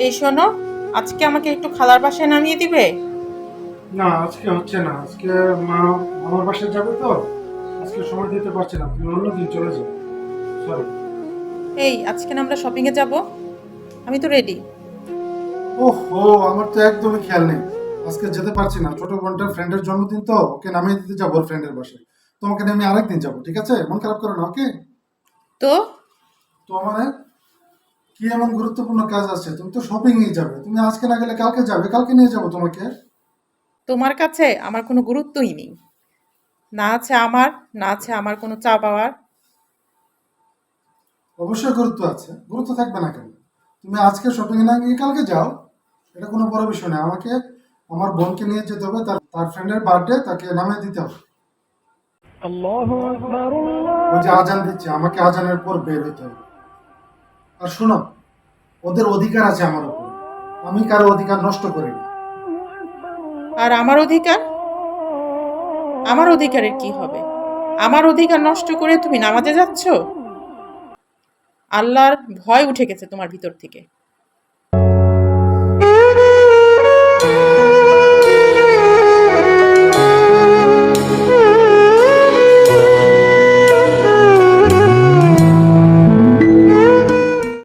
এই শোনো, আজকে আমাকে একটু খালার বাসায় নামিয়ে দিবে? না, আজকে হচ্ছে না। আজকে মা মামার বাসায় যাবে তো। আজকে সময় দিতে পারছি না, তুমি অন্যদিন চলে যাও। সরি। এই আজকে না আমরা শপিং এ যাব। আমি তো রেডি। ওহো, আমার তো একদমই খেয়াল নেই। আজকে যেতে পারছি না, ছোট বোনটার ফ্রেন্ডের জন্মদিন তো, ওকে নামিয়ে দিতে যাবো ওর ফ্রেন্ডের বাসায়। তোমাকে নিয়ে আমি আরেকদিন যাবো, ঠিক আছে? মন খারাপ করো না, ওকে? তো তো মানে কি এমন গুরুত্বপূর্ণ কাজ আছে? তুমি তো শপিং এ যাবে, তুমি আজকে না গেলে কালকে যাবে, কালকে নিয়ে যাবো তোমাকে। তোমার কাছে আমার কোনো গুরুত্বই নেই। না আছে আমার, না আছে আমার কোনো চা পাওয়ার। অবশ্যই গুরুত্ব আছে, গুরুত্ব থাকবে না কেন? তুমি আজকে শপিং না গিয়ে কালকে যাও, এটা কোনো বড় বিষয় না। আমাকে আমার বোনকে নিয়ে যেতে হবে, তার তার ফ্রেন্ডের বার্থডে, তাকে নামিয়ে দিতে হবে। ওই যে আজান দিচ্ছে, আমাকে আজানের পর বের হতে হবে। আর শোনো, ওদের অধিকার আছে আমার উপর, আমি কারো অধিকার নষ্ট করি না। আর আমার অধিকার? আমার অধিকারের কি হবে? আমার অধিকার নষ্ট করে তুমি নামাজে যাচ্ছ? আল্লাহর ভয় উঠে গেছে তোমার ভিতর থেকে।